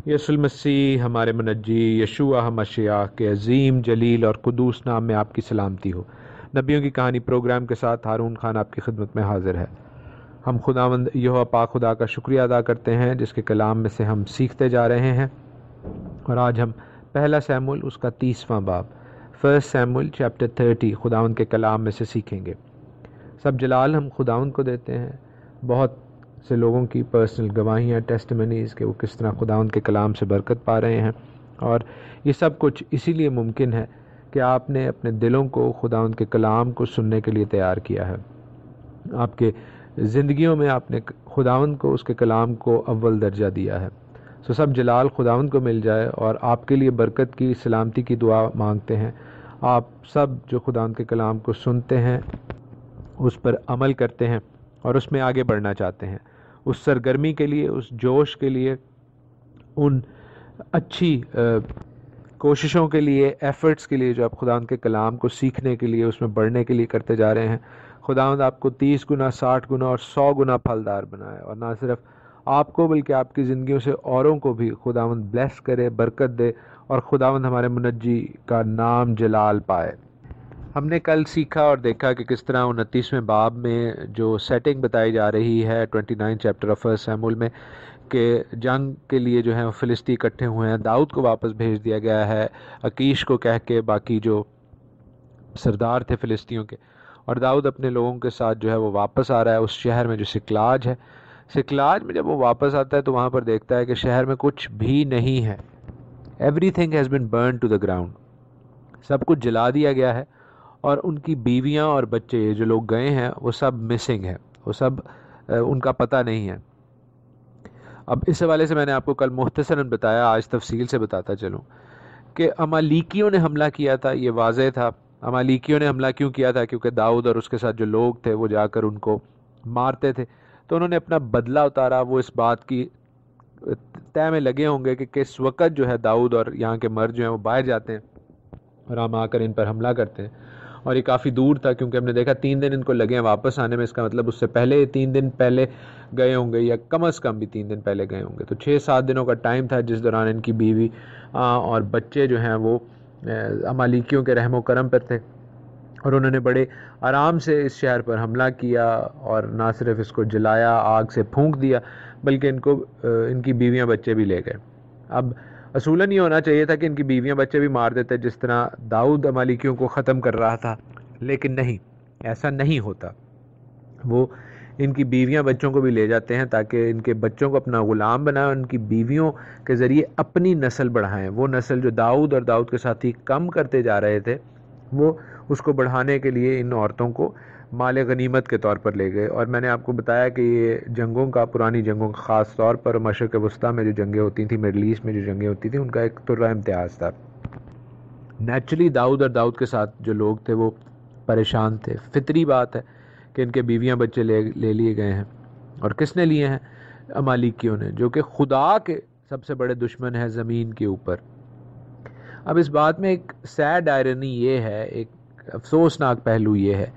یسوع المسیح ہمارے منجی یشوع مشیع کے عظیم جلیل اور قدوس نام میں آپ کی سلامتی ہو۔ نبیوں کی کہانی پروگرام کے ساتھ ہارون خان آپ کی خدمت میں حاضر ہے۔ ہم خداوند یہوہ پاک خدا کا شکریہ ادا کرتے ہیں جس کے کلام میں سے ہم سیکھتے جا رہے ہیں، اور آج ہم پہلا سیموئیل اس کا 30واں باب، فرسٹ سیموئیل چیپٹر 30 خداوند کے کلام میں سے سیکھیں گے۔ سب جلال ہم خداوند کو دیتے ہیں۔ بہت سے لوگوں کی پرسنل گواہیاں، ٹیسٹمنیز کہ وہ کس طرح خداوند کے کلام سے برکت پا رہے ہیں، اور یہ سب کچھ اسی لیے ممکن ہے کہ آپ نے اپنے دلوں کو خداوند کے کلام کو سننے کے لیے تیار کیا ہے۔ آپ کے زندگیوں میں آپ نے خداوند کو، اس کے کلام کو اول درجہ دیا ہے۔ سب جلال خداوند کو مل جائے، اور آپ کے لیے برکت کی، سلامتی کی دعا مانگتے ہیں۔ آپ سب جو خداوند کے کلام کو سنتے ہیں، اس پر عمل کرتے ہیں اور اس میں آگے بڑھنا چاہتے ہیں، اس سرگرمی کے لیے، اس جوش کے لیے، ان اچھی کوششوں کے لیے، ایفرٹس کے لیے جو آپ خداوند کے کلام کو سیکھنے کے لیے، اس میں بڑھنے کے لیے کرتے جا رہے ہیں، خداوند آپ کو 30 گنا، 60 گنا اور 100 گنا پھلدار بنائے، اور نہ صرف آپ کو بلکہ آپ کی زندگیوں سے اوروں کو بھی خداوند بلیس کرے، برکت دے، اور خداوند ہمارے منجی کا نام جلال پائے۔ ہم نے کل سیکھا اور دیکھا کہ کس طرح 29ویں باب میں جو سیٹنگ بتائی جا رہی ہے 29 چیپٹر آف فرسٹ سیموئیل میں، کہ جنگ کے لیے جو ہیں وہ فلسطی اکٹھے ہوئے ہیں، داؤد کو واپس بھیج دیا گیا ہے عکیش کو کہہ کے، باقی جو سردار تھے فلسطیوں کے، اور داؤد اپنے لوگوں کے ساتھ جو ہے وہ واپس آ رہا ہے اس شہر میں جو سکلاج ہے۔ سکلاج میں جب وہ واپس آتا ہے تو وہاں پر دیکھتا ہے کہ شہر میں کچھ بھی نہیں ہے۔ Everything has been burned to the ground. سب کچھ جلا دیا گیا ہے، اور ان کی بیویاں اور بچے جو لوگ گئے ہیں وہ سب مسنگ ہیں، وہ سب ان کا پتہ نہیں ہے۔ اب اس حوالے سے میں نے آپ کو کل مختصراً بتایا، آج تفصیل سے بتاتا چلوں کہ امالیکیوں نے حملہ کیا تھا۔ یہ واضح تھا، امالیکیوں نے حملہ کیوں کیا تھا؟ کیونکہ داؤد اور اس کے ساتھ جو لوگ تھے وہ جا کر ان کو مارتے تھے، تو انہوں نے اپنا بدلہ اتارا۔ وہ اس بات کی طے میں لگے ہوں گے کہ کس وقت جو ہے داؤد اور یہاں کے مرد جو ہیں وہ باہر جاتے ہیں اور ہم آ کر ان پر حملہ کرتے ہیں، اور یہ کافی دور تھا کیونکہ ہم نے دیکھا 3 دن ان کو لگے ہیں واپس آنے میں، اس کا مطلب اس سے پہلے 3 دن پہلے گئے ہوں گے، یا کم از کم بھی 3 دن پہلے گئے ہوں گے، تو 6-7 دنوں کا ٹائم تھا جس دوران ان کی بیوی اور بچے جو ہیں وہ امالیکیوں کے رحم و کرم پر تھے، اور انہوں نے بڑے آرام سے اس شہر پر حملہ کیا، اور نہ صرف اس کو جلایا، آگ سے پھونک دیا، بلکہ ان کی بیویاں بچے بھی لے گئے۔ اب اصولاً یہ ہونا چاہیے تھا کہ ان کی بیویاں بچے بھی مار دیتے جس طرح داؤد امالیکیوں کو ختم کر رہا تھا، لیکن نہیں، ایسا نہیں ہوتا۔ وہ ان کی بیویاں بچوں کو بھی لے جاتے ہیں تاکہ ان کے بچوں کو اپنا غلام بنائیں، ان کی بیویوں کے ذریعے اپنی نسل بڑھائیں۔ وہ نسل جو داؤد اور داؤد کے ساتھی کم کرتے جا رہے تھے، وہ اس کو بڑھانے کے لیے ان عورتوں کو مال غنیمت کے طور پر لے گئے۔ اور میں نے آپ کو بتایا کہ یہ جنگوں کا، پرانی جنگوں کا، خاص طور پر مشرق وسطیٰ میں جو جنگیں ہوتی تھیں، مڈل ایسٹ میں جو جنگیں ہوتی تھیں، ان کا ایک طرہ امتیاز تھا۔ نیچرلی داؤد اور داؤد کے ساتھ جو لوگ تھے وہ پریشان تھے، فطری بات ہے کہ ان کے بیویاں بچے لے لیے گئے ہیں، اور کس نے لیے ہیں؟ امالیکیوں نے، جو کہ خدا کے سب سے بڑے دشمن ہے زمین کے اوپر۔ اب اس بات میں ایک سیڈ آئرنی یہ ہے، ایک افسوسناک پہلو یہ ہے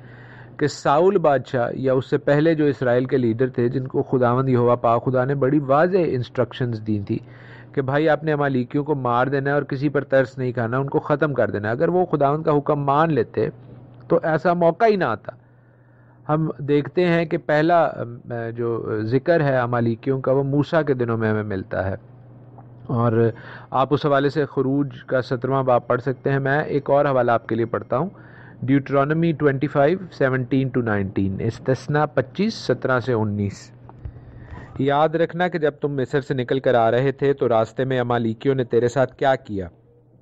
کہ ساؤل بادشاہ یا اس سے پہلے جو اسرائیل کے لیڈر تھے، جن کو خداوند یہوہ پاک خدا نے بڑی واضح انسٹرکشنز دی تھی کہ بھائی آپ نے امالیکیوں کو مار دینا ہے اور کسی پر ترس نہیں کھانا، ان کو ختم کر دینا ہے۔ اگر وہ خداوند کا حکم مان لیتے تو ایسا موقع ہی نہ آتا۔ ہم دیکھتے ہیں کہ پہلا جو ذکر ہے امالیکیوں کا وہ موسیٰ کے دنوں میں ہمیں ملتا ہے، اور آپ اس حوالے سے خروج کا 17واں باب پڑھ سکتے ہیں۔ میں ایک اور حوالہ آپ کے لیے پڑھتا ہوں، ڈیوٹرانومی 25:17-19، استثنا 25:17-19۔ یاد رکھنا کہ جب تم مصر سے نکل کر آ رہے تھے تو راستے میں امالیکیوں نے تیرے ساتھ کیا کیا،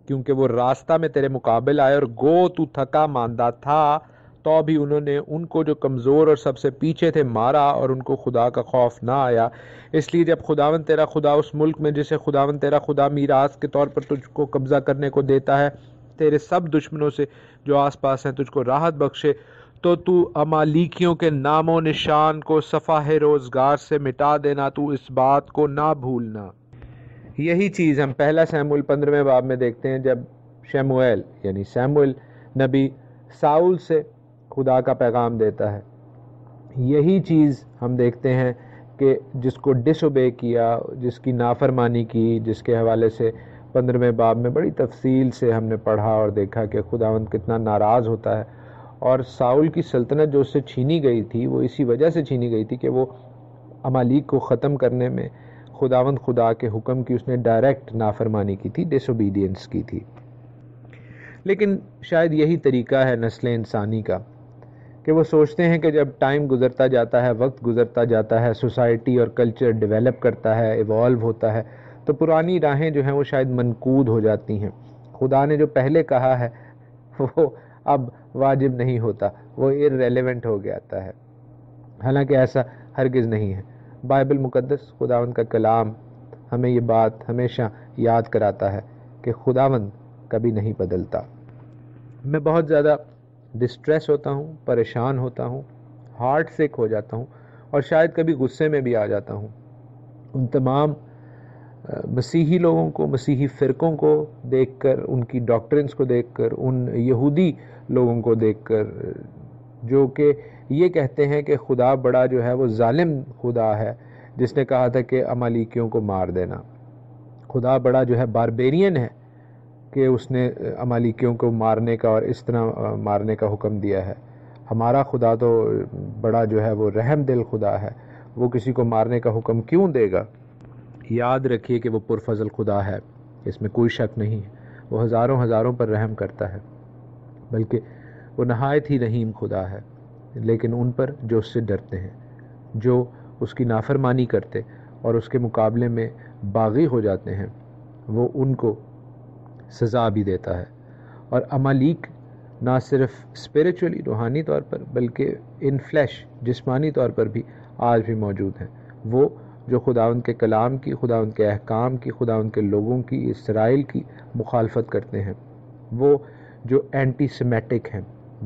کیونکہ وہ راستہ میں تیرے مقابل آئے، اور گو تو تھکا ماندہ تھا تو بھی انہوں نے ان کو جو کمزور اور سب سے پیچھے تھے مارا، اور ان کو خدا کا خوف نہ آیا۔ اس لیے جب خداوند تیرا خدا اس ملک میں جسے خداوند تیرا خدا میراث کے طور پر تجھ کو قبضہ کرنے کو دیتا ہے، تیرے سب دشمنوں سے جو آس پاس ہیں تجھ کو راحت بخشے، تو تو امالیکیوں کے نام و نشان کو صفحہ روزگار سے مٹا دینا، تو اس بات کو نہ بھولنا۔ یہی چیز ہم پہلا سیموئیل 15ویں باب میں دیکھتے ہیں، جب شموئیل یعنی سیموئیل نبی ساؤل سے خدا کا پیغام دیتا ہے۔ یہی چیز ہم دیکھتے ہیں کہ جس کو ڈس اوبے کیا، جس کی نافرمانی کی، جس کے حوالے سے 15ویں باب میں بڑی تفصیل سے ہم نے پڑھا اور دیکھا کہ خداوند کتنا ناراض ہوتا ہے، اور ساؤل کی سلطنت جو اس سے چھینی گئی تھی وہ اسی وجہ سے چھینی گئی تھی کہ وہ امالیک کو ختم کرنے میں خداوند خدا کے حکم کی اس نے ڈائریکٹ نافرمانی کی تھی، ڈس اوبیڈینس کی تھی۔ لیکن شاید یہی طریقہ ہے نسل انسانی کا کہ وہ سوچتے ہیں کہ جب ٹائم گزرتا جاتا ہے، وقت گزرتا جاتا ہے، سوسائٹی اور کلچر ڈیولپ کرتا ہے، ایوالو ہوتا ہے، تو پرانی راہیں جو ہیں وہ شاید منقود ہو جاتی ہیں۔ خدا نے جو پہلے کہا ہے وہ اب واجب نہیں ہوتا، وہ irrelevant ہو جاتا ہے، حالانکہ ایسا ہرگز نہیں ہے۔ بائبل مقدس، خداوند کا کلام، ہمیں یہ بات ہمیشہ یاد کراتا ہے کہ خداوند کبھی نہیں بدلتا۔ میں بہت زیادہ ڈسٹریس ہوتا ہوں، پریشان ہوتا ہوں، ہارٹ سک ہو جاتا ہوں، اور شاید کبھی غصے میں بھی آ جاتا ہوں ان تمام مسیحی لوگوں کو، مسیحی فرقوں کو دیکھ کر، ان کی ڈاکٹرنز کو دیکھ کر، ان یہودی لوگوں کو دیکھ کر جو کہ یہ کہتے ہیں کہ خدا بڑا جو ہے وہ ظالم خدا ہے، جس نے کہا تھا کہ امالیکیوں کو مار دینا۔ خدا بڑا جو ہے باربیرین ہے کہ اس نے امالیکیوں کو مارنے کا اور اس طرح مارنے کا حکم دیا ہے۔ ہمارا خدا تو بڑا جو ہے وہ رحم دل خدا ہے، وہ کسی کو مارنے کا حکم کیوں دے گا؟ یاد رکھیے کہ وہ پرفضل خدا ہے، اس میں کوئی شک نہیں ہے، وہ ہزاروں ہزاروں پر رحم کرتا ہے، بلکہ وہ نہایت ہی رحیم خدا ہے، لیکن ان پر جو اس سے ڈرتے ہیں، جو اس کی نافرمانی کرتے اور اس کے مقابلے میں باغی ہو جاتے ہیں، وہ ان کو سزا بھی دیتا ہے۔ اور امالیک نہ صرف اسپریچولی روحانی طور پر بلکہ ان فلیش جسمانی طور پر بھی آج بھی موجود ہیں، وہ جو خداوند کے کلام کی، خداوند کے احکام کی، خداوند کے لوگوں کی، اسرائیل کی مخالفت کرتے ہیں، وہ جو اینٹی سیمیٹک ہیں،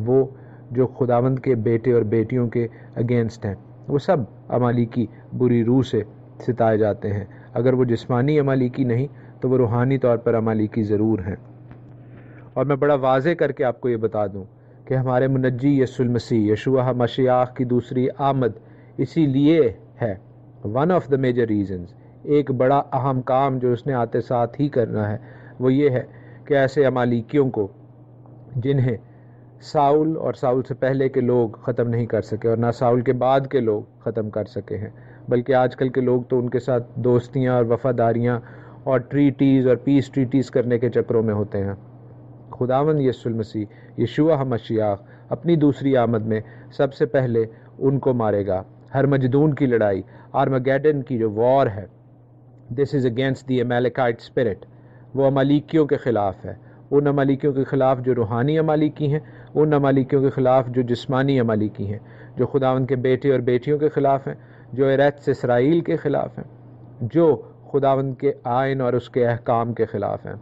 وہ جو خداوند کے بیٹے اور بیٹیوں کے اگینسٹ ہیں، وہ سب امالیکی بری روح سے ستائے جاتے ہیں۔ اگر وہ جسمانی امالیکی نہیں تو وہ روحانی طور پر امالیکی ضرور ہیں۔ اور میں بڑا واضح کر کے آپ کو یہ بتا دوں کہ ہمارے منجی یسوع المسیح، یشوع مشیاخ کی دوسری آمد اسی لیے ہے، one of the major reasons, ایک بڑا اہم کام جو اس نے آتے ساتھ ہی کرنا ہے، وہ یہ ہے کہ ایسے امالیکیوں کو جنہیں ساؤل اور ساؤل سے پہلے کے لوگ ختم نہیں کر سکے اور نہ ساؤل کے بعد کے لوگ ختم کر سکے ہیں، بلکہ آج کل کے لوگ تو ان کے ساتھ دوستیاں اور وفاداریاں اور ٹریٹیز اور پیس ٹریٹیز کرنے کے چکروں میں ہوتے ہیں۔ خداوند یسوع المسیح، یشوع مشیاخ اپنی دوسری آمد میں سب سے پہلے ان کو مارے گا۔ ہرمجدون کی لڑائی، آرمگیڈن کی جو وار ہے، دس از اگینسٹ دی امیلیکائٹ اسپرٹ، وہ امالیکیوں کے خلاف ہے، ان امالیکیوں کے خلاف جو روحانی امالیکی ہیں، ان امالیکیوں کے خلاف جو جسمانی امالیکی ہیں، جو خداوند کے بیٹے اور بیٹیوں کے خلاف ہیں، جو ارتھ اسرائیل کے خلاف ہیں، جو خداوند کے آئین اور اس کے احکام کے خلاف ہیں۔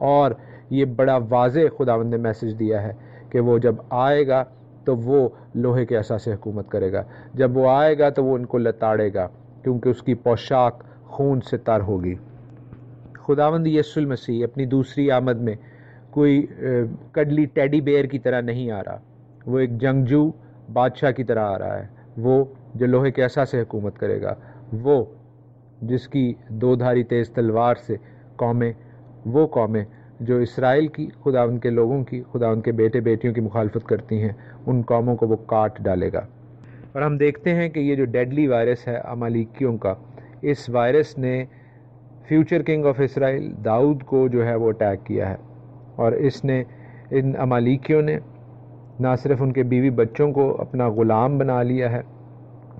اور یہ بڑا واضح خداوند نے میسج دیا ہے کہ وہ جب آئے گا تو وہ لوہے کے عصا سے حکومت کرے گا، جب وہ آئے گا تو وہ ان کو لتاڑے گا، کیونکہ اس کی پوشاک خون سے تر ہوگی۔ خداوند یسوع المسیح اپنی دوسری آمد میں کوئی کڈلی ٹیڈی بیئر کی طرح نہیں آ رہا، وہ ایک جنگجو بادشاہ کی طرح آ رہا ہے، وہ جو لوہے کے عصا سے حکومت کرے گا، وہ جس کی دو دھاری تیز تلوار سے قومیں، وہ قومیں جو اسرائیل کی، خداوند کے لوگوں کی، خداوند کے بیٹے بیٹیوں کی مخالفت کرتی ہیں، ان قوموں کو وہ کاٹ ڈالے گا۔ اور ہم دیکھتے ہیں کہ یہ جو ڈیڈلی وائرس ہے امالیکیوں کا، اس وائرس نے فیوچر کنگ آف اسرائیل داؤد کو جو ہے وہ اٹیک کیا ہے، اور اس نے ان امالیکیوں نے نہ صرف ان کے بیوی بچوں کو اپنا غلام بنا لیا ہے،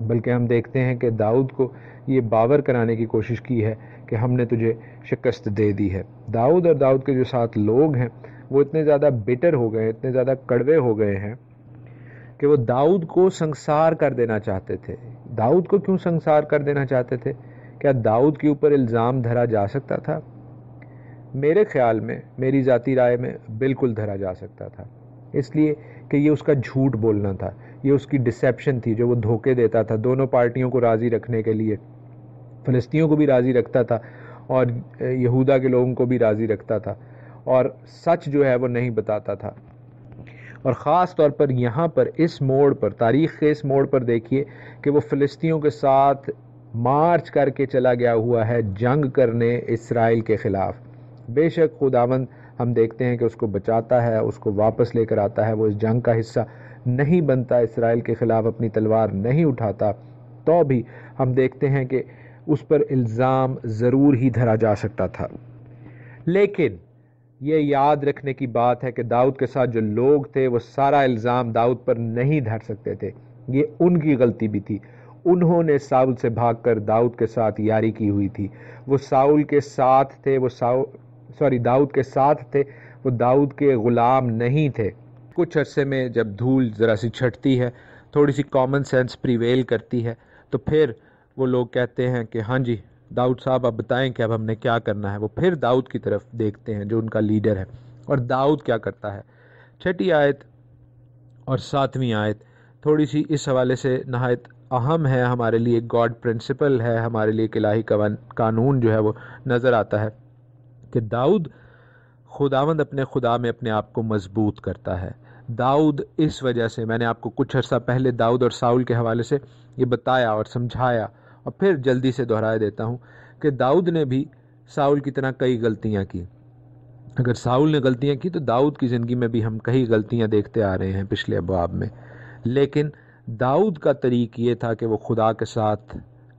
بلکہ ہم دیکھتے ہیں کہ داؤد کو یہ باور کرانے کی کوشش کی ہے کہ ہم نے تجھے شکست دے دی ہے۔ داؤد اور داؤد کے جو ساتھ لوگ ہیں وہ اتنے زیادہ بٹر ہو گئے، اتنے زیادہ کڑوے ہو گئے ہیں کہ وہ داؤد کو سنسار کر دینا چاہتے تھے۔ داؤد کو کیوں سنسار کر دینا چاہتے تھے؟ کیا داؤد کے اوپر الزام دھرا جا سکتا تھا؟ میرے خیال میں، میری ذاتی رائے میں، بالکل دھرا جا سکتا تھا، اس لیے کہ یہ اس کا جھوٹ بولنا تھا، یہ اس کی ڈسیپشن تھی جو وہ دھوکے دیتا تھا دونوں پارٹیوں کو راضی رکھنے کے لیے، فلسطینیوں کو بھی راضی رکھتا تھا اور یہودا کے لوگوں کو بھی راضی رکھتا تھا، اور سچ جو ہے وہ نہیں بتاتا تھا۔ اور خاص طور پر یہاں پر اس موڑ پر، تاریخ کے اس موڑ پر دیکھیے کہ وہ فلسطینیوں کے ساتھ مارچ کر کے چلا گیا ہوا ہے جنگ کرنے اسرائیل کے خلاف۔ بے شک خداوند ہم دیکھتے ہیں کہ اس کو بچاتا ہے، اس کو واپس لے کر آتا ہے، وہ اس جنگ کا حصہ نہیں بنتا، اسرائیل کے خلاف اپنی تلوار نہیں اٹھاتا، تو بھی ہم دیکھتے ہیں کہ اس پر الزام ضرور ہی دھرا جا سکتا تھا۔ لیکن یہ یاد رکھنے کی بات ہے کہ داؤد کے ساتھ جو لوگ تھے وہ سارا الزام داؤد پر نہیں دھر سکتے تھے، یہ ان کی غلطی بھی تھی۔ انہوں نے ساؤل سے بھاگ کر داؤد کے ساتھ یاری کی ہوئی تھی، وہ ساؤل کے ساتھ تھے، داؤد کے ساتھ تھے، وہ داؤد کے غلام نہیں تھے۔ کچھ عرصے میں جب دھول ذرا سی چھٹتی ہے، تھوڑی سی کامن سینس پریویل کرتی ہے، تو پھر وہ لوگ کہتے ہیں کہ ہاں جی داؤد صاحب اب بتائیں کہ اب ہم نے کیا کرنا ہے۔ وہ پھر داؤد کی طرف دیکھتے ہیں جو ان کا لیڈر ہے، اور داؤد کیا کرتا ہے۔ 6 آیت اور 7 آیت تھوڑی سی اس حوالے سے نہایت اہم ہے ہمارے لیے، گاڈ پرنسپل ہے ہمارے لیے، ایک الہی قانون جو ہے وہ نظر آتا ہے کہ داؤد خداوند اپنے خدا میں اپنے آپ کو مضبوط کرتا ہے۔ داؤد اس وجہ سے، میں نے آپ کو کچھ عرصہ پہلے داؤد اور ساؤل کے حوالے سے یہ بتایا اور سمجھایا، اور پھر جلدی سے دہرائے دیتا ہوں کہ داؤد نے بھی ساؤل کی طرح کئی غلطیاں کی۔ اگر ساؤل نے غلطیاں کی تو داؤد کی زندگی میں بھی ہم کئی غلطیاں دیکھتے آ رہے ہیں پچھلے ابواب میں، لیکن داؤد کا طریق یہ تھا کہ وہ خدا کے ساتھ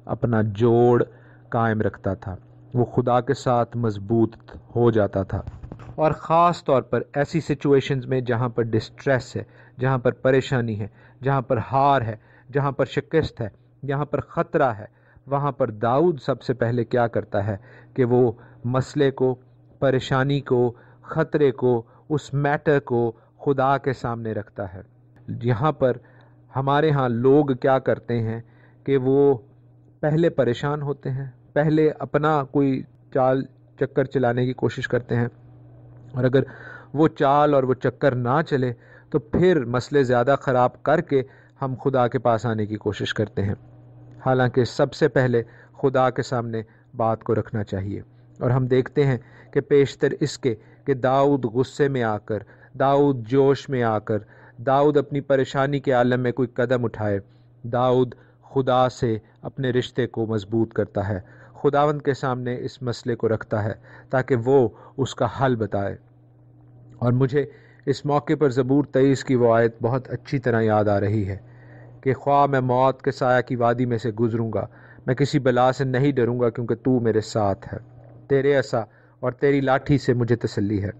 اپنا جوڑ قائم رکھتا تھا، وہ خدا کے ساتھ مضبوط ہو جاتا تھا، اور خاص طور پر ایسی سچویشنز میں جہاں پر ڈسٹریس ہے، جہاں پر پریشانی ہے، جہاں پر ہار ہے، جہاں پر شکست ہے، جہاں پر خطرہ ہے، وہاں پر داؤد سب سے پہلے کیا کرتا ہے کہ وہ مسئلے کو، پریشانی کو، خطرے کو، اس میٹر کو خدا کے سامنے رکھتا ہے۔ یہاں پر ہمارے ہاں لوگ کیا کرتے ہیں کہ وہ پہلے پریشان ہوتے ہیں، پہلے اپنا کوئی چال چکر چلانے کی کوشش کرتے ہیں، اور اگر وہ چال اور وہ چکر نہ چلے تو پھر مسئلے زیادہ خراب کر کے ہم خدا کے پاس آنے کی کوشش کرتے ہیں، حالانکہ سب سے پہلے خدا کے سامنے بات کو رکھنا چاہیے۔ اور ہم دیکھتے ہیں کہ پیشتر اس کے کہ داؤد غصے میں آ کر، داؤد جوش میں آ کر، داؤد اپنی پریشانی کے عالم میں کوئی قدم اٹھائے، داؤد خدا سے اپنے رشتے کو مضبوط کرتا ہے، خداوند کے سامنے اس مسئلے کو رکھتا ہے تاکہ وہ اس کا حل بتائے۔ اور مجھے اس موقع پر زبور 23 کی وہ آیت بہت اچھی طرح یاد آ رہی ہے کہ خواہ میں موت کے سایہ کی وادی میں سے گزروں گا، میں کسی بلا سے نہیں ڈروں گا، کیونکہ تو میرے ساتھ ہے، تیرے عصا اور تیری لاٹھی سے مجھے تسلی ہے۔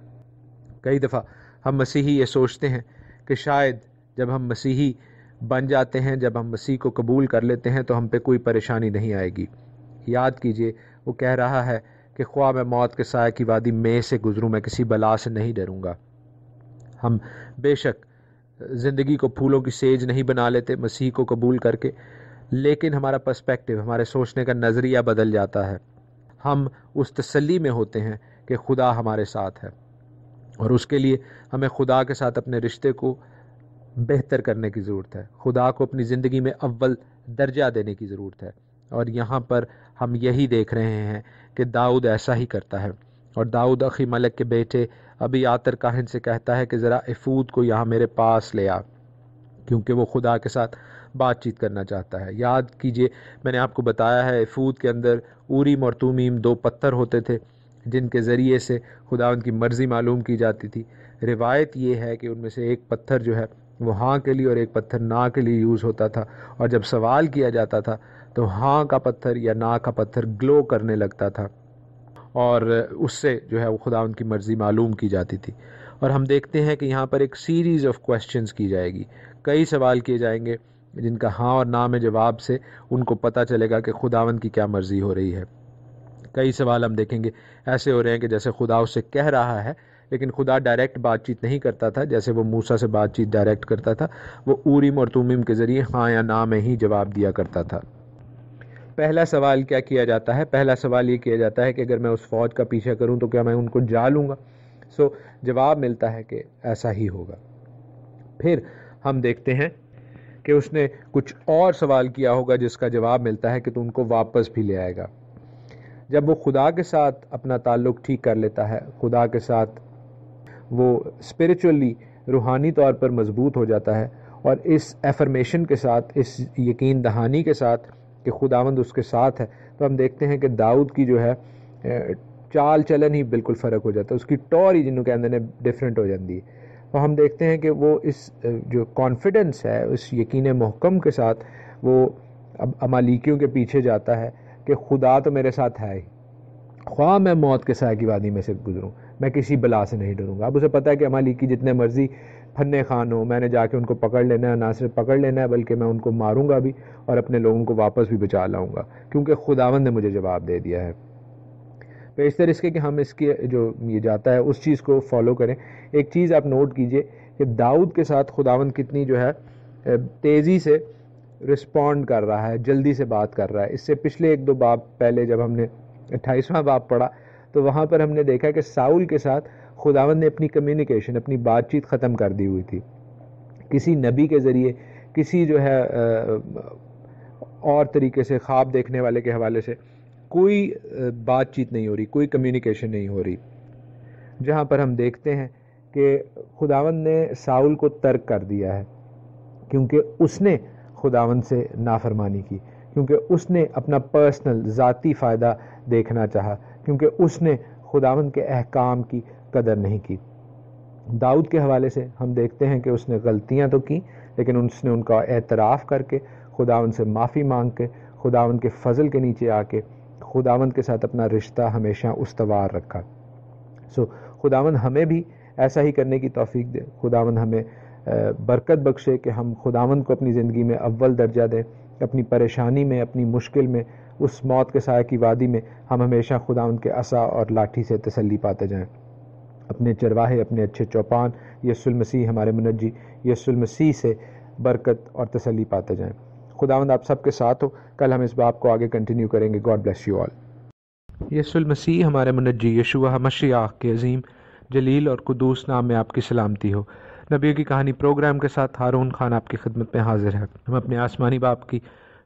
کئی دفعہ ہم مسیحی یہ سوچتے ہیں کہ شاید جب ہم مسیحی بن جاتے ہیں، جب ہم مسیح کو قبول کر لیتے ہیں تو ہم پہ کوئی پریشانی نہیں آئے گی۔ یاد کیجئے وہ کہہ رہا ہے کہ خواہ میں موت کے سایہ کی وادی میں سے گزروں، میں کسی بلا سے نہیں ڈروں گا۔ ہم بے شک زندگی کو پھولوں کی سیج نہیں بنا لیتے مسیح کو قبول کر کے، لیکن ہمارا پرسپیکٹیو، ہمارے سوچنے کا نظریہ بدل جاتا ہے۔ ہم اس تسلی میں ہوتے ہیں کہ خدا ہمارے ساتھ ہے، اور اس کے لیے ہمیں خدا کے ساتھ اپنے رشتے کو بہتر کرنے کی ضرورت ہے، خدا کو اپنی زندگی میں اول درجہ دینے کی ضرورت ہے۔ اور یہاں پر ہم یہی دیکھ رہے ہیں کہ داؤد ایسا ہی کرتا ہے، اور داؤد اخی ملک کے بیٹے ابی آتر کاہن سے کہتا ہے کہ ذرا ایفود کو یہاں میرے پاس لے آ، کیونکہ وہ خدا کے ساتھ بات چیت کرنا چاہتا ہے۔ یاد کیجئے میں نے آپ کو بتایا ہے ایفود کے اندر اوریم اور تومیم 2 پتھر ہوتے تھے جن کے ذریعے سے خداوند کی مرضی معلوم کی جاتی تھی۔ روایت یہ ہے کہ ان میں سے ایک پتھر جو ہے وہ ہاں کے لیے اور ایک پتھر نا کے لیے یوز ہوتا تھا، اور جب سوال کیا جاتا تھا تو ہاں کا پتھر یا نا کا پتھر گلو کرنے لگتا تھا، اور اس سے جو ہے وہ خداوند کی مرضی معلوم کی جاتی تھی۔ اور ہم دیکھتے ہیں کہ یہاں پر ایک سیریز آف کویسچنز کی جائے گی، کئی سوال کیے جائیں گے جن کا ہاں اور نا میں جواب سے ان کو پتہ چلے گا کہ خداوند کی کیا مرضی ہو رہی ہے۔ کئی سوال ہم دیکھیں گے ایسے ہو رہے ہیں کہ جیسے خدا اس سے کہہ رہا ہے، لیکن خدا ڈائریکٹ بات چیت نہیں کرتا تھا جیسے وہ موسیٰ سے بات چیت ڈائریکٹ کرتا تھا، وہ اوریم اور تومیم کے ذریعے ہاں یا نا میں ہی جواب دیا کرتا تھا۔ پہلا سوال کیا کیا جاتا ہے؟ پہلا سوال یہ کیا جاتا ہے کہ اگر میں اس فوج کا پیچھا کروں تو کیا میں ان کو جا لوں گا؟ جواب ملتا ہے کہ ایسا ہی ہوگا۔ پھر ہم دیکھتے ہیں کہ اس نے کچھ اور سوال کیا ہوگا جس کا جواب ملتا ہے کہ تو ان کو واپس بھی لے آئے گا۔ جب وہ خدا کے ساتھ اپنا تعلق ٹھیک کر لیتا ہے، خدا کے ساتھ وہ اسپریچولی روحانی طور پر مضبوط ہو جاتا ہے، اور اس ایفرمیشن کے ساتھ، اس یقین دہانی کے ساتھ کہ خداوند اس کے ساتھ ہے، تو ہم دیکھتے ہیں کہ داؤد کی جو ہے چال چلن ہی بالکل فرق ہو جاتا ہے، اس کی ٹور ہی جنہوں کہتے ہیں ڈفرینٹ ہو جاتی ہے۔ تو ہم دیکھتے ہیں کہ وہ اس جو کانفیڈنس ہے، اس یقین محکم کے ساتھ وہ اب امالیکیوں کے پیچھے جاتا ہے کہ خدا تو میرے ساتھ ہے ہی، خواہ میں موت کے سائے کی وادی میں سے گزروں میں کسی بلا سے نہیں ڈروں گا۔ اب اسے پتہ ہے کہ امالیکی جتنے مرضی پھنے خان ہو، میں نے جا کے ان کو پکڑ لینا ہے، نہ صرف پکڑ لینا ہے بلکہ میں ان کو ماروں گا بھی اور اپنے لوگوں کو واپس بھی بچا لاؤں گا، کیونکہ خداوند نے مجھے جواب دے دیا ہے۔ بیشتر اس کے کہ ہم اس کی جو یہ جاتا ہے اس چیز کو فالو کریں۔ ایک چیز آپ نوٹ کیجئے کہ داؤد کے ساتھ خداوند کتنی جو ہے تیزی سے رسپونڈ کر رہا ہے، جلدی سے بات کر رہا ہے۔ اس سے پچھلے ایک دو باب پہلے جب ہم نے 28واں باب پڑھا تو وہاں پر ہم نے دیکھا کہ ساؤل کے ساتھ خداوند نے اپنی کمیونیکیشن، اپنی بات چیت ختم کر دی ہوئی تھی، کسی نبی کے ذریعے، کسی جو ہے اور طریقے سے خواب دیکھنے والے کے حوالے سے کوئی بات چیت نہیں ہو رہی، کوئی کمیونیکیشن نہیں ہو رہی، جہاں پر ہم دیکھتے ہیں کہ خداوند نے ساؤل کو ترک کر دیا ہے کیونکہ اس نے خداوند سے نافرمانی کی، کیونکہ اس نے اپنا پرسنل ذاتی فائدہ دیکھنا چاہا، کیونکہ اس نے خداوند کے احکام کی قدر نہیں کی۔ داؤد کے حوالے سے ہم دیکھتے ہیں کہ اس نے غلطیاں تو کی، لیکن اس نے ان کا اعتراف کر کے خداوند سے معافی مانگ کے خداوند کے فضل کے نیچے آ کے خداوند کے ساتھ اپنا رشتہ ہمیشہ استوار رکھا۔ خداوند ہمیں بھی ایسا ہی کرنے کی توفیق دے، خداوند ہمیں برکت بخشے کہ ہم خداوند کو اپنی زندگی میں اول درجہ دیں، اپنی پریشانی میں، اپنی مشکل میں، اس موت کے سائے کی وادی میں ہم ہمیشہ خداوند کے عصا اور لاٹھی سے تسلی پاتے جائیں۔ اپنے چرواہے، اپنے اچھے چوپان یسوع المسیح ہمارے منجی یسوع المسیح سے برکت اور تسلی پاتے جائیں۔ خداوند آپ سب کے ساتھ ہو۔ کل ہم اس باب کو آگے کنٹینیو کریں گے۔ God bless you all. یسوع المسیح ہمارے منجی یشوع مشیح کے عظیم جلیل اور قدوس نام میں آپ کی سلامتی ہو۔ نبیوں کی کہانی پروگرام کے ساتھ ہارون خان آپ کی خدمت میں حاضر ہے۔ ہم اپنے آسمانی باپ کی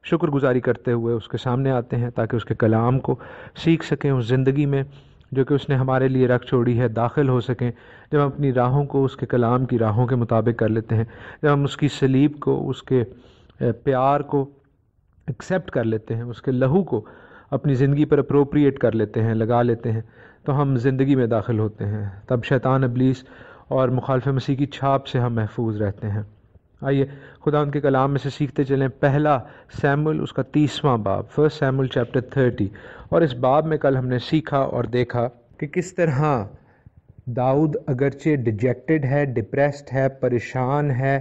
شکر گزاری کرتے ہوئے اس کے سامنے آتے ہیں تاکہ اس کے کلام کو سیکھ سکیں، اس زندگی میں جو کہ اس نے ہمارے لیے رکھ چھوڑی ہے داخل ہو سکیں۔ جب ہم اپنی راہوں کو اس کے کلام کی راہوں کے مطابق کر لیتے ہیں، جب ہم اس کی صلیب کو، اس کے پیار کو ایکسیپٹ کر لیتے ہیں، اس کے لہو کو اپنی زندگی پر اپروپریٹ کر لیتے ہیں، لگا لیتے ہیں، تو ہم زندگی میں داخل ہوتے ہیں۔ تب شیطان ابلیس اور مخالف مسیح کی چھاپ سے ہم محفوظ رہتے ہیں۔ آئیے خدا ان کے کلام میں سے سیکھتے چلیں۔ پہلا سیموئیل اس کا 30واں باب، 1 سیموئیل چیپٹر 30، اور اس باب میں کل ہم نے سیکھا اور دیکھا کہ کس طرح داؤد اگرچہ ڈیجیکٹڈ ہے، ڈپریسڈ ہے، پریشان ہے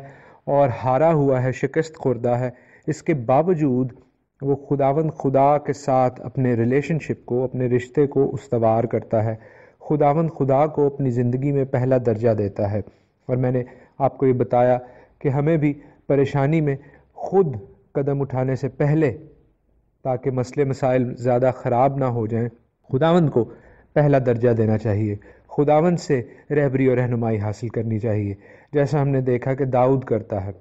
اور ہارا ہوا ہے، شکست خوردہ ہے، اس کے باوجود وہ خداوند خدا کے ساتھ اپنے ریلیشن شپ کو، اپنے رشتے کو استوار کرتا ہے، خداوند خدا کو اپنی زندگی میں پہلا درجہ دیتا ہے۔ اور میں نے آپ کو یہ بتایا کہ ہمیں بھی پریشانی میں خود قدم اٹھانے سے پہلے، تاکہ مسئلے مسائل زیادہ خراب نہ ہو جائیں، خداوند کو پہلا درجہ دینا چاہیے، خداوند سے رہبری اور رہنمائی حاصل کرنی چاہیے، جیسا ہم نے دیکھا کہ داؤد کرتا ہے۔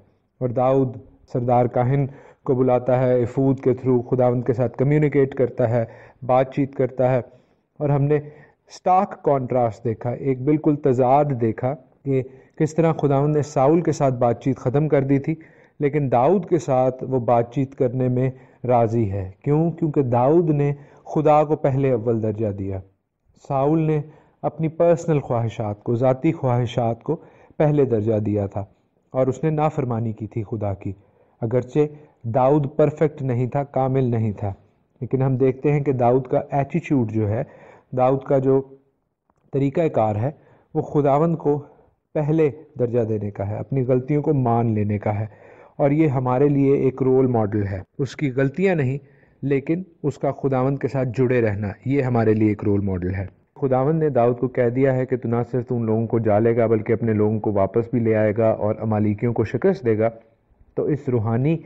اور داؤد سردار کاہن کو بلاتا ہے، ایفود کے تھرو خداوند کے ساتھ کمیونیکیٹ کرتا ہے، بات چیت کرتا ہے، اور ہم نے سٹارک کانٹراسٹ دیکھا، ایک بالکل تضاد دیکھا کہ کس طرح خداوند نے ساؤل کے ساتھ بات چیت ختم کر دی تھی، لیکن داؤد کے ساتھ وہ بات چیت کرنے میں راضی ہے۔ کیونکہ داؤد نے خدا کو پہلے اول درجہ دیا، ساؤل نے اپنی پرسنل خواہشات کو، ذاتی خواہشات کو پہلے درجہ دیا تھا، اور اس نے نافرمانی کی تھی خدا کی۔ اگرچہ داؤد پرفیکٹ نہیں تھا، کامل نہیں تھا، لیکن ہم دیکھتے ہیں کہ داؤد کا ایٹیچیوڈ جو ہے، داؤد کا جو طریقہ کار ہے، وہ خداوند کو پہلے درجہ دینے کا ہے، اپنی غلطیوں کو مان لینے کا ہے، اور یہ ہمارے لیے ایک رول ماڈل ہے۔ اس کی غلطیاں نہیں، لیکن اس کا خداوند کے ساتھ جڑے رہنا، یہ ہمارے لیے ایک رول ماڈل ہے۔ خداوند نے داؤد کو کہہ دیا ہے کہ تو نہ صرف ان لوگوں کو جالے گا بلکہ اپنے لوگوں کو واپس بھی لے آئے گا اور امالیکیوں کو شکست دے گا۔ تو اس روحانی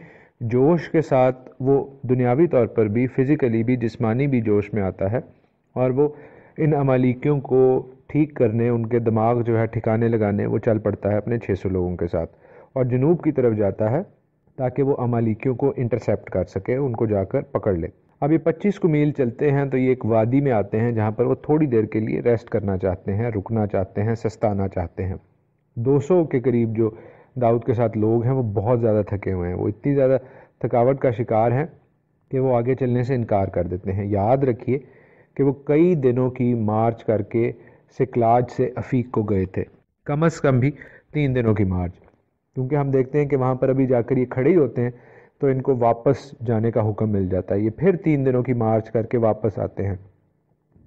جوش کے ساتھ وہ دنیاوی طور پر بھی، فزیکلی بھی، جسمانی بھی جوش میں آتا ہے، اور وہ ان امالیکیوں کو ٹھیک کرنے، ان کے دماغ جو ہے ٹھکانے لگانے وہ چل پڑتا ہے اپنے 600 لوگوں کے ساتھ، اور جنوب کی طرف جاتا ہے تاکہ وہ امالیکیوں کو انٹرسیپٹ کر سکے، ان کو جا کر پکڑ لے۔ اب یہ 25 کو میل چلتے ہیں تو یہ ایک وادی میں آتے ہیں جہاں پر وہ تھوڑی دیر کے لیے ریسٹ کرنا چاہتے ہیں، رکنا چاہتے ہیں، سستانا چاہتے ہیں۔ 200 کے قریب جو داؤد کے ساتھ لوگ ہیں وہ بہت زیادہ تھکے ہوئے ہیں، وہ اتنی زیادہ تھکاوٹ کا شکار ہیں کہ وہ آگے چلنے سے انکار کر دیتے ہیں۔ یاد رکھیے کہ وہ کئی دنوں کی مارچ کر کے سکلاج سے افیق کو گئے تھے، کم از کم بھی 3 دنوں کی مارچ، کیونکہ ہم دیکھتے ہیں کہ وہاں پر ابھی جا کر یہ کھڑے ہی ہوتے ہیں تو ان کو واپس جانے کا حکم مل جاتا ہے۔ یہ پھر 3 دنوں کی مارچ کر کے واپس آتے ہیں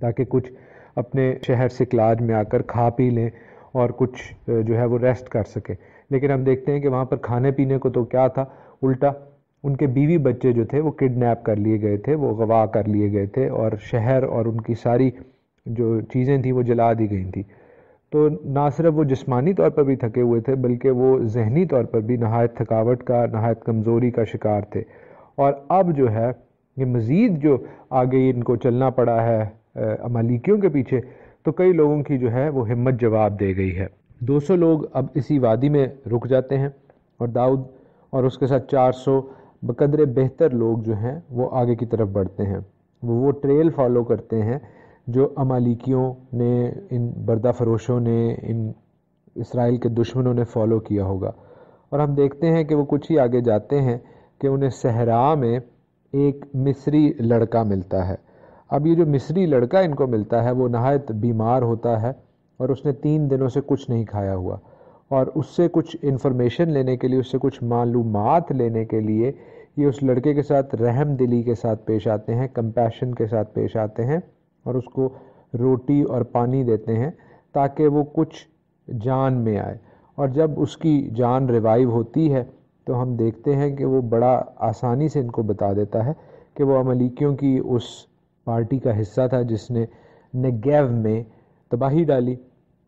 تاکہ کچھ اپنے شہر سکلاج میں آ کر کھا پی لیں اور کچھ جو ہے وہ ریسٹ کر سکیں۔ لیکن ہم دیکھتے ہیں کہ وہاں پر کھانے پینے کو تو کیا تھا، الٹا ان کے بیوی بچے جو تھے وہ کڈنیپ کر لیے گئے تھے، وہ اغوا کر لیے گئے تھے، اور شہر اور ان کی ساری جو چیزیں تھیں وہ جلا دی گئی تھیں۔ تو نہ صرف وہ جسمانی طور پر بھی تھکے ہوئے تھے بلکہ وہ ذہنی طور پر بھی نہایت تھکاوٹ کا، نہایت کمزوری کا شکار تھے، اور اب جو ہے یہ مزید جو آگے ان کو چلنا پڑا ہے امالیکیوں کے پیچھے، تو کئی لوگوں کی جو ہے وہ ہمت جواب دے گئی ہے۔ 200 لوگ اب اسی وادی میں رک جاتے ہیں، اور داؤد اور اس کے ساتھ 400 بقدر بہتر لوگ جو ہیں وہ آگے کی طرف بڑھتے ہیں۔ وہ ٹریل فالو کرتے ہیں جو امالیکیوں نے، ان بردہ فروشوں نے، ان اسرائیل کے دشمنوں نے فالو کیا ہوگا۔ اور ہم دیکھتے ہیں کہ وہ کچھ ہی آگے جاتے ہیں کہ انہیں صحرا میں ایک مصری لڑکا ملتا ہے۔ اب یہ جو مصری لڑکا ان کو ملتا ہے وہ نہایت بیمار ہوتا ہے، اور اس نے 3 دنوں سے کچھ نہیں کھایا ہوا، اور اس سے کچھ انفارمیشن لینے کے لیے، اس سے کچھ معلومات لینے کے لیے یہ اس لڑکے کے ساتھ رحم دلی کے ساتھ پیش آتے ہیں، کمپیشن کے ساتھ پیش آتے ہیں، اور اس کو روٹی اور پانی دیتے ہیں تاکہ وہ کچھ جان میں آئے۔ اور جب اس کی جان ریوائیو ہوتی ہے تو ہم دیکھتے ہیں کہ وہ بڑا آسانی سے ان کو بتا دیتا ہے کہ وہ امالیکیوں کی اس پارٹی کا حصہ تھا جس نے نگیو میں تباہی ڈالی،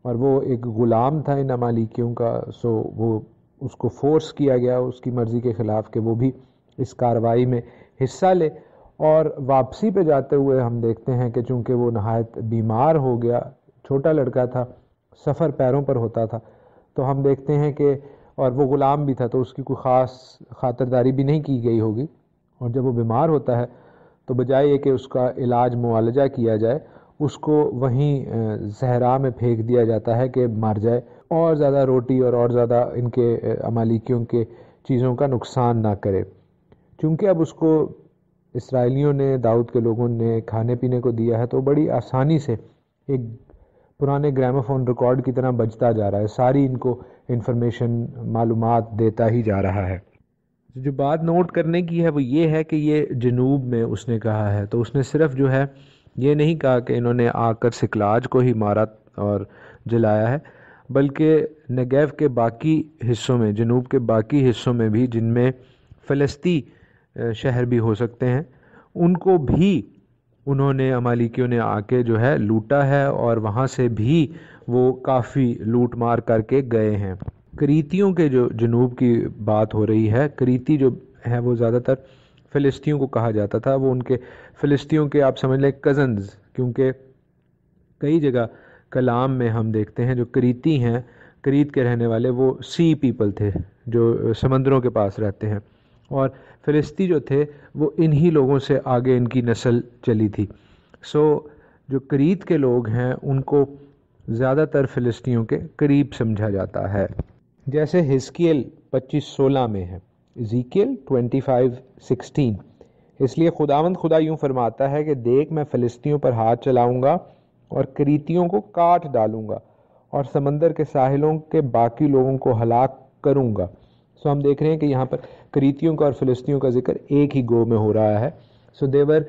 اور وہ ایک غلام تھا ان امالیکیوں کا، سو وہ اس کو فورس کیا گیا اس کی مرضی کے خلاف کہ وہ بھی اس کارروائی میں حصہ لے۔ اور واپسی پہ جاتے ہوئے ہم دیکھتے ہیں کہ چونکہ وہ نہایت بیمار ہو گیا، چھوٹا لڑکا تھا، سفر پیروں پر ہوتا تھا، تو ہم دیکھتے ہیں کہ، اور وہ غلام بھی تھا تو اس کی کوئی خاص خاطرداری بھی نہیں کی گئی ہوگی، اور جب وہ بیمار ہوتا ہے تو بجائے یہ کہ اس کا علاج معالجہ کیا جائے، اس کو وہیں صحرا میں پھینک دیا جاتا ہے کہ مر جائے، اور زیادہ روٹی اور زیادہ ان کے امالیکیوں کے چیزوں کا نقصان نہ کرے۔ چونکہ اب اس کو اسرائیلیوں نے، داؤد کے لوگوں نے کھانے پینے کو دیا ہے، تو بڑی آسانی سے ایک پرانے گراموفون ریکارڈ کی طرح بجتا جا رہا ہے، ساری ان کو انفارمیشن، معلومات دیتا ہی جا رہا ہے۔ جو بات نوٹ کرنے کی ہے وہ یہ ہے کہ یہ جنوب میں اس نے کہا ہے، تو اس نے صرف جو ہے یہ نہیں کہا کہ انہوں نے آ کر سکلاج کو ہی مارا اور جلایا ہے، بلکہ نگیو کے باقی حصوں میں، جنوب کے باقی حصوں میں بھی، جن میں فلسطی شہر بھی ہو سکتے ہیں، ان کو بھی انہوں نے، امالیکیوں نے آ کے جو ہے لوٹا ہے، اور وہاں سے بھی وہ کافی لوٹ مار کر کے گئے ہیں۔ کریتیوں کے جو جنوب کی بات ہو رہی ہے، کریتی جو ہے وہ زیادہ تر فلسطینیوں کو کہا جاتا تھا، وہ ان کے فلسطینیوں کے آپ سمجھ لیں کزنز، کیونکہ کئی جگہ کلام میں ہم دیکھتے ہیں جو کریتی ہیں، کریت کے رہنے والے، وہ سی پیپل تھے جو سمندروں کے پاس رہتے ہیں، اور فلسطی جو تھے وہ انہی لوگوں سے آگے ان کی نسل چلی تھی۔ سو جو کریت کے لوگ ہیں ان کو زیادہ تر فلسطینیوں کے قریب سمجھا جاتا ہے، جیسے حزقیل 25:16 میں ہے، ایزیکیل 25:16۔ اس لیے خداوند خدا یوں فرماتا ہے کہ دیکھ میں فلسطینیوں پر ہاتھ چلاؤں گا اور کریتیوں کو کاٹ ڈالوں گا، اور سمندر کے ساحلوں کے باقی لوگوں کو ہلاک کروں گا۔ سو ہم دیکھ رہے ہیں کہ یہاں پر کریتیوں کا اور فلسطینیوں کا ذکر ایک ہی گو میں ہو رہا ہے، سو دیور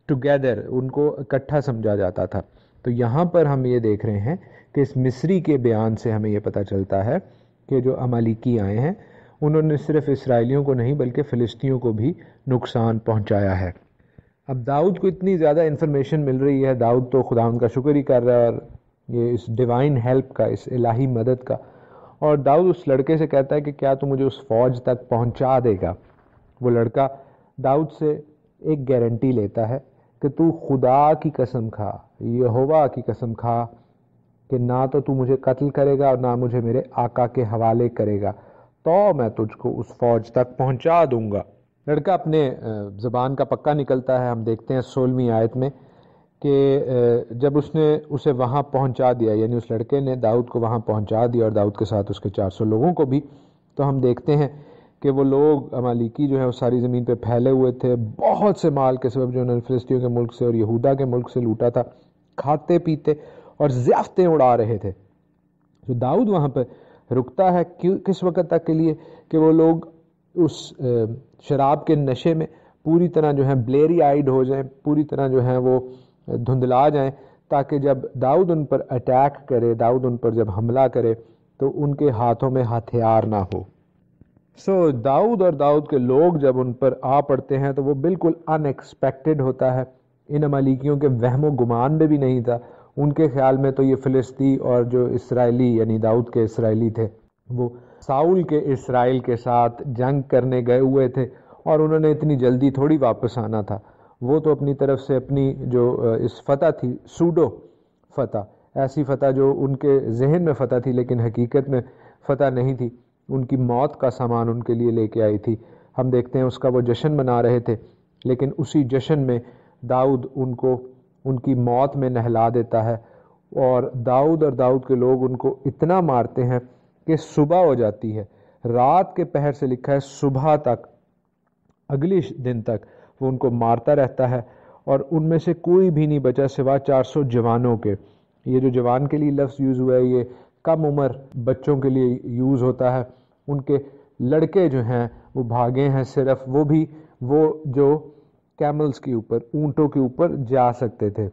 ٹوگیدر، ان کو اکٹھا سمجھا جاتا تھا۔ تو یہاں پر ہم یہ دیکھ رہے ہیں کہ اس مصری کے بیان سے ہمیں یہ پتہ چلتا ہے کہ جو امالیکی آئے ہیں انہوں نے صرف اسرائیلیوں کو نہیں بلکہ فلسطینیوں کو بھی نقصان پہنچایا ہے۔ اب داؤد کو اتنی زیادہ انفارمیشن مل رہی ہے، داؤد تو خدا ان کا شکر ہی کر رہا ہے، اور یہ اس ڈیوائن ہیلپ کا، اس الہی مدد کا، اور داؤد اس لڑکے سے کہتا ہے کہ کیا تو مجھے اس فوج تک پہنچا دے گا۔ وہ لڑکا داؤد سے ایک گارنٹی لیتا ہے کہ تو خدا کی قسم کھا، یہوہ کی قسم کھا کہ نہ تو مجھے قتل کرے گا اور نہ مجھے میرے آقا کے حوالے کرے گا، تو میں تجھ کو اس فوج تک پہنچا دوں گا۔ لڑکا اپنے زبان کا پکا نکلتا ہے۔ ہم دیکھتے ہیں 16ویں آیت میں کہ جب اس نے اسے وہاں پہنچا دیا، یعنی اس لڑکے نے داؤد کو وہاں پہنچا دیا اور داؤد کے ساتھ اس کے 400 لوگوں کو بھی، تو ہم دیکھتے ہیں کہ وہ لوگ امالیکی جو ہے وہ ساری زمین پہ پھیلے ہوئے تھے، بہت سے مال کے سبب جو انہوں نے فلسطینیوں کے ملک سے اور یہودا کے ملک سے لوٹا تھا، کھاتے پیتے اور ضیافتیں اڑا رہے تھے۔ تو داؤد وہاں پہ رکتا ہے کس وقت تک کے لیے کہ وہ لوگ اس شراب کے نشے میں پوری طرح جو ہے بلیری آئیڈ ہو جائیں، پوری طرح جو ہے وہ دھندلا جائیں، تاکہ جب داؤد ان پر اٹیک کرے، داؤد ان پر جب حملہ کرے تو ان کے ہاتھوں میں ہتھیار نہ ہو۔ داؤد اور داؤد کے لوگ جب ان پر آ پڑتے ہیں تو وہ بالکل ان ایکسپیکٹڈ ہوتا ہے، ان امالیکیوں کے وہم و گمان میں بھی نہیں تھا۔ ان کے خیال میں تو یہ فلسطی اور جو اسرائیلی یعنی داؤد کے اسرائیلی تھے وہ ساؤل کے اسرائیل کے ساتھ جنگ کرنے گئے ہوئے تھے، اور انہوں نے اتنی جلدی تھوڑی واپس آنا تھا۔ وہ تو اپنی طرف سے اپنی جو اس فتح تھی، سوڈو فتح، ایسی فتح جو ان کے ذہن میں فتح تھی لیکن حقیقت میں فتح نہیں تھی، ان کی موت کا سامان ان کے لیے لے کے آئی تھی۔ ہم دیکھتے ہیں اس کا وہ جشن منا رہے تھے، لیکن اسی جشن میں داؤد ان کو ان کی موت میں نہلا دیتا ہے، اور داؤد کے لوگ ان کو اتنا مارتے ہیں کہ صبح ہو جاتی ہے، رات کے پہر سے لکھا ہے صبح تک، اگلی دن تک وہ ان کو مارتا رہتا ہے، اور ان میں سے کوئی بھی نہیں بچا سوا 400 جوانوں کے۔ یہ جو جوان کے لیے لفظ یوز ہوا ہے یہ کم عمر بچوں کے لیے یوز ہوتا ہے۔ ان کے لڑکے جو ہیں وہ بھاگے ہیں، صرف وہ بھی وہ جو کیملز کے اوپر، اونٹوں کے اوپر جا سکتے تھے،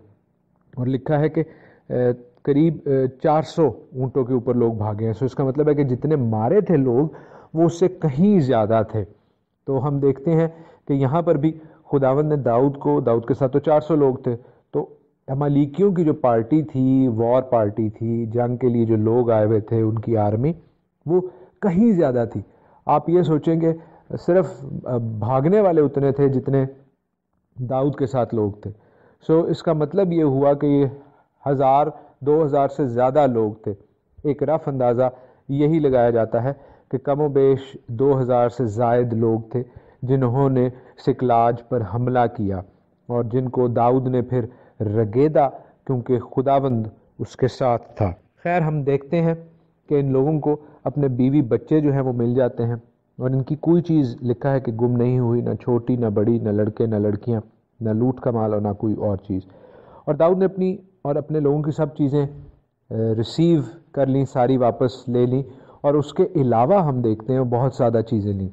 اور لکھا ہے کہ قریب 400 اونٹوں کے اوپر لوگ بھاگے ہیں۔ سو اس کا مطلب ہے کہ جتنے مارے تھے لوگ وہ اس سے کہیں زیادہ تھے۔ تو ہم دیکھتے ہیں کہ یہاں پر بھی خداوند نے داؤد کے ساتھ تو 400 لوگ تھے، تو امالیکیوں کی جو پارٹی تھی، وار پارٹی تھی، جنگ کے لیے جو لوگ آئے ہوئے تھے، ان کی آرمی وہ کہیں زیادہ تھی۔ آپ یہ سوچیں کہ صرف بھاگنے والے اتنے تھے جتنے داؤد کے ساتھ لوگ تھے۔ سو اس کا مطلب یہ ہوا کہ یہ 1000-2000 سے زیادہ لوگ تھے۔ ایک رف اندازہ یہی لگایا جاتا ہے کہ کم و بیش 2000 سے زائد لوگ تھے جنہوں نے سکلاج پر حملہ کیا، اور جن کو داؤد نے پھر رگیدا، کیونکہ خداوند اس کے ساتھ تھا۔ خیر، ہم دیکھتے ہیں کہ ان لوگوں کو اپنے بیوی بچے جو ہیں وہ مل جاتے ہیں، اور ان کی کوئی چیز لکھا ہے کہ گم نہیں ہوئی، نہ چھوٹی نہ بڑی، نہ لڑکے نہ لڑکیاں، نہ لوٹ کا مال اور نہ کوئی اور چیز۔ اور داؤد نے اپنی اور اپنے لوگوں کی سب چیزیں ریسیو کر لیں، ساری واپس لے لیں، اور اس کے علاوہ ہم دیکھتے ہیں بہت زیادہ چیزیں لیں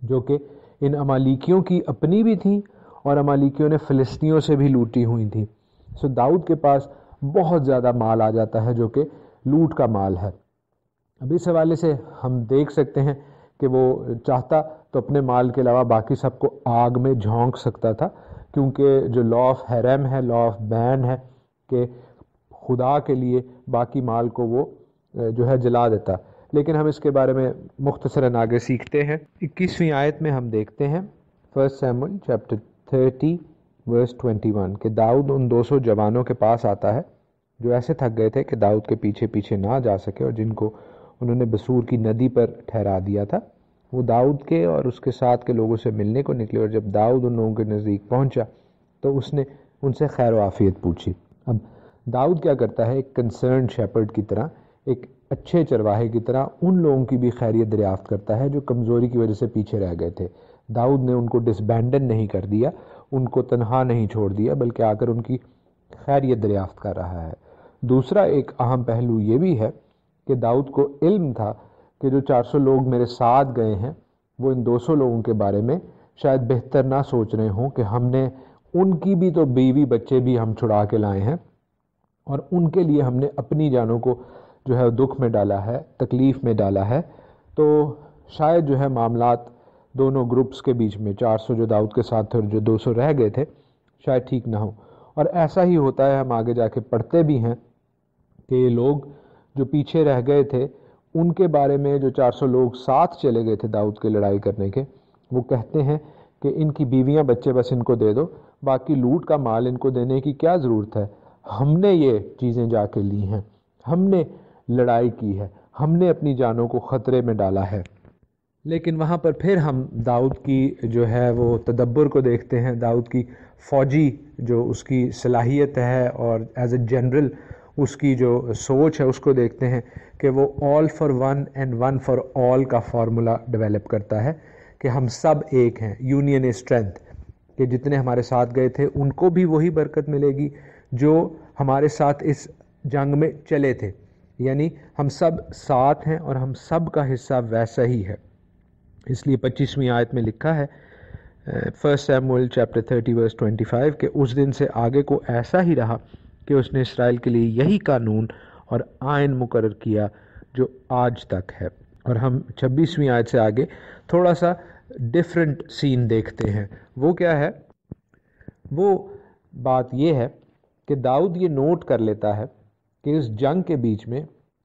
جو کہ ان امالیکیوں کی اپنی بھی تھیں، اور امالیکیوں نے فلسطینیوں سے بھی لوٹی ہوئی تھیں۔ سو داؤد کے پاس بہت زیادہ مال آ جاتا ہے جو کہ لوٹ کا مال ہے۔ اب اس حوالے سے ہم دیکھ سکتے ہیں کہ وہ چاہتا تو اپنے مال کے علاوہ باقی سب کو آگ میں جھونک سکتا تھا، کیونکہ جو لا آف حرم ہے، لا آف بین ہے کہ خدا کے لیے باقی مال کو وہ جو ہے جلا دیتا۔ لیکن ہم اس کے بارے میں مختصراً آگے سیکھتے ہیں۔ 21ویں آیت میں ہم دیکھتے ہیں 1 سیموئیل چیپٹر 30 ورس 21 کہ داؤد ان 200 جوانوں کے پاس آتا ہے جو ایسے تھک گئے تھے کہ داؤد کے پیچھے پیچھے نہ جا سکے، اور جن کو انہوں نے بصور کی ندی پر ٹھہرا دیا تھا۔ وہ داؤد کے اور اس کے ساتھ کے لوگوں سے ملنے کو نکلے، اور جب داؤد ان لوگوں کے نزدیک پہنچا تو اس نے ان سے خیر و عافیت پوچھی۔ اب داؤد کیا کرتا ہے، ایک کنسرنڈ شیپرڈ کی طرح، ایک اچھے چرواہے کی طرح ان لوگوں کی بھی خیریت دریافت کرتا ہے جو کمزوری کی وجہ سے پیچھے رہ گئے تھے۔ داؤد نے ان کو ڈسبینڈن نہیں کر دیا، ان کو تنہا نہیں چھوڑ دیا، بلکہ آ کر ان کی خیریت دریافت کر رہا ہے۔ دوسرا ایک اہم پہلو یہ بھی ہے کہ داؤد کو علم تھا کہ جو 400 لوگ میرے ساتھ گئے ہیں وہ ان 200 لوگوں کے بارے میں شاید بہتر نہ سوچ رہے ہوں کہ ہم نے ان کی بھی تو بیوی بچے بھی ہم چھڑا کے لائے ہیں، اور ان کے لیے ہم نے اپنی جانوں کو جو ہے دکھ میں ڈالا ہے، تکلیف میں ڈالا ہے۔ تو شاید جو ہے معاملات دونوں گروپس کے بیچ میں، 400 جو داؤد کے ساتھ تھے اور جو 200 رہ گئے تھے، شاید ٹھیک نہ ہو۔ اور ایسا ہی ہوتا ہے، ہم آگے جا کے پڑھتے بھی ہیں کہ یہ لوگ جو پیچھے رہ گئے تھے ان کے بارے میں، جو 400 لوگ ساتھ چلے گئے تھے داؤد کے لڑائی کرنے کے، وہ کہتے ہیں کہ ان کی بیویاں بچے بس ان کو دے دو، باقی لوٹ کا مال ان کو دینے کی کیا ضرورت ہے، ہم نے یہ چیزیں جا کے لی ہیں، ہم نے لڑائی کی ہے، ہم نے اپنی جانوں کو خطرے میں ڈالا ہے۔ لیکن وہاں پر پھر ہم داؤد کی جو ہے وہ تدبر کو دیکھتے ہیں، داؤد کی فوجی جو اس کی صلاحیت ہے، اور ایز اے جنرل اس کی جو سوچ ہے اس کو دیکھتے ہیں کہ وہ all for one and one for all کا فارمولا ڈیولپ کرتا ہے کہ ہم سب ایک ہیں، یونین اسٹرینتھ، کہ جتنے ہمارے ساتھ گئے تھے ان کو بھی وہی برکت ملے گی جو ہمارے ساتھ اس جنگ میں چلے تھے، یعنی ہم سب ساتھ ہیں اور ہم سب کا حصہ ویسا ہی ہے۔ اس لیے 25ویں آیت میں لکھا ہے 1 سیموئیل چیپٹر 30 ورس 25 کہ اس دن سے آگے کو ایسا ہی رہا کہ اس نے اسرائیل کے لیے یہی قانون اور آئین مقرر کیا جو آج تک ہے۔ اور ہم 26ویں آیت سے آگے تھوڑا سا ڈیفرنٹ سین دیکھتے ہیں۔ وہ کیا ہے؟ وہ بات یہ ہے کہ داؤد یہ نوٹ کر لیتا ہے کہ اس جنگ کے بیچ میں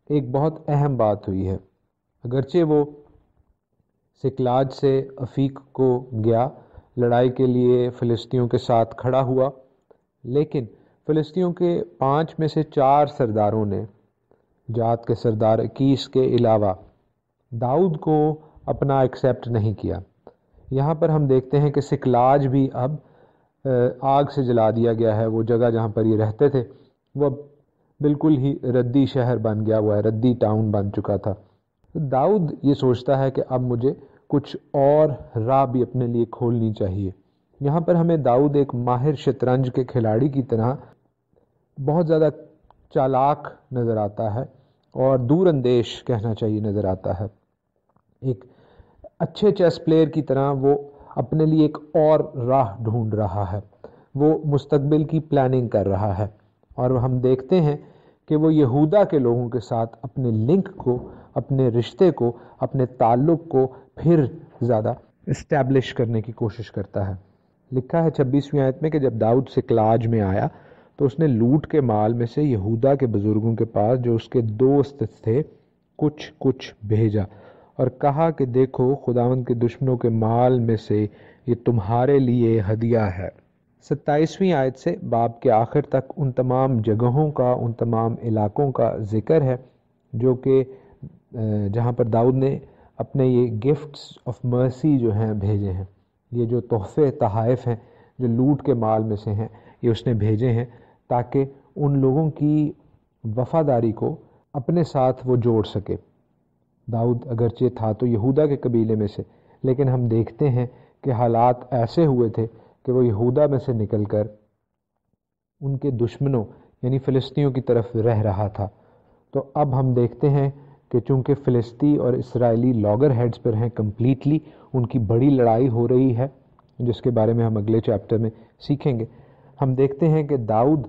ایک بہت اہم بات ہوئی ہے۔ اگرچہ وہ سکلاج سے افیق کو گیا، لڑائی کے لیے فلسطینیوں کے ساتھ کھڑا ہوا، لیکن فلسطینیوں کے 5 میں سے 4 سرداروں نے، جات کے سردار 21 کے علاوہ، داؤد کو اپنا ایکسیپٹ نہیں کیا۔ یہاں پر ہم دیکھتے ہیں کہ سکلاج بھی اب آگ سے جلا دیا گیا ہے۔ وہ جگہ جہاں پر یہ رہتے تھے وہ اب بالکل ہی ردی شہر بن گیا ہوا ہے، ردی ٹاؤن بن چکا تھا۔ داؤد یہ سوچتا ہے کہ اب مجھے کچھ اور راہ بھی اپنے لیے کھولنی چاہیے۔ یہاں پر ہمیں داؤد ایک ماہر شطرنج کے کھلاڑی کی طرح بہت زیادہ چالاک نظر آتا ہے اور دور اندیش کہنا چاہیے نظر آتا ہے۔ ایک اچھے چیس پلیئر کی طرح وہ اپنے لیے ایک اور راہ ڈھونڈ رہا ہے، وہ مستقبل کی پلاننگ کر رہا ہے، اور ہم دیکھتے ہیں کہ وہ یہودا کے لوگوں کے ساتھ اپنے لنک کو، اپنے رشتے کو، اپنے تعلق کو پھر زیادہ اسٹیبلش کرنے کی کوشش کرتا ہے۔ لکھا ہے 26ویں آیت میں کہ جب داؤد سکلاج میں آیا تو اس نے لوٹ کے مال میں سے یہودا کے بزرگوں کے پاس جو اس کے دوست تھے کچھ بھیجا اور کہا کہ دیکھو خداوند کے دشمنوں کے مال میں سے یہ تمہارے لیے ہدیہ ہے۔ 27ویں آیت سے باب کے آخر تک ان تمام جگہوں کا، ان تمام علاقوں کا ذکر ہے جو کہ جہاں پر داؤد نے اپنے یہ گفٹس آف مرسی جو ہیں بھیجے ہیں، یہ جو تحفے تحائف ہیں جو لوٹ کے مال میں سے ہیں، یہ اس نے بھیجے ہیں تاکہ ان لوگوں کی وفاداری کو اپنے ساتھ وہ جوڑ سکے۔ داؤد اگرچہ تھا تو یہودا کے قبیلے میں سے، لیکن ہم دیکھتے ہیں کہ حالات ایسے ہوئے تھے کہ وہ یہودا میں سے نکل کر ان کے دشمنوں یعنی فلسطینیوں کی طرف رہ رہا تھا۔ تو اب ہم دیکھتے ہیں کہ چونکہ فلسطی اور اسرائیلی لاگر ہیڈز پر ہیں کمپلیٹلی، ان کی بڑی لڑائی ہو رہی ہے جس کے بارے میں ہم اگلے چیپٹر میں سیکھیں گے۔ ہم دیکھتے ہیں کہ داؤد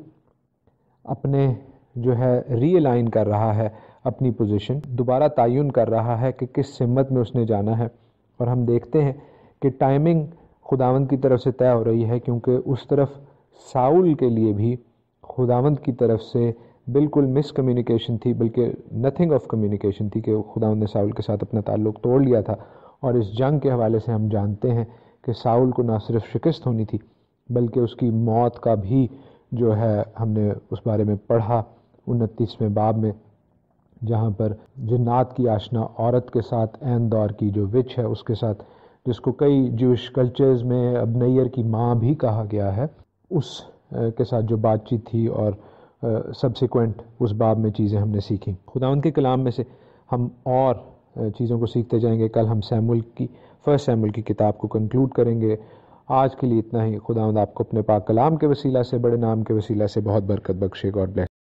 اپنے جو ہے ری الائن کر رہا ہے اپنی پوزیشن، دوبارہ تعین کر رہا ہے کہ کس سمت میں اس نے جانا ہے، اور ہم دیکھتے ہیں کہ ٹائمنگ خداوند کی طرف سے طے ہو رہی ہے، کیونکہ اس طرف ساؤل کے لیے بھی خداوند کی طرف سے بالکل مس کمیونیکیشن تھی، بلکہ نتھنگ آف کمیونیکیشن تھی کہ خداوند نے ساؤل کے ساتھ اپنا تعلق توڑ لیا تھا۔ اور اس جنگ کے حوالے سے ہم جانتے ہیں کہ ساؤل کو نہ صرف شکست ہونی تھی بلکہ اس کی موت کا بھی جو ہے ہم نے اس بارے میں پڑھا 29ویں باب میں، جہاں پر جنات کی آشنا عورت کے ساتھ عین دور کی جو وچ ہے اس کے ساتھ، جس کو کئی جوش کلچرز میں ابنیر کی ماں بھی کہا گیا ہے، اس کے ساتھ جو بات چیت تھی اور سبسیکوینٹ اس باب میں چیزیں ہم نے سیکھیں۔ خداوند کے کلام میں سے ہم اور چیزوں کو سیکھتے جائیں گے۔ کل ہم 1 سیموئیل کی کتاب کو کنکلوڈ کریں گے۔ آج کے لیے اتنا ہی۔ خداوند آپ کو اپنے پاک کلام کے وسیلہ سے، بڑے نام کے وسیلہ سے بہت برکت بخشے۔ God bless.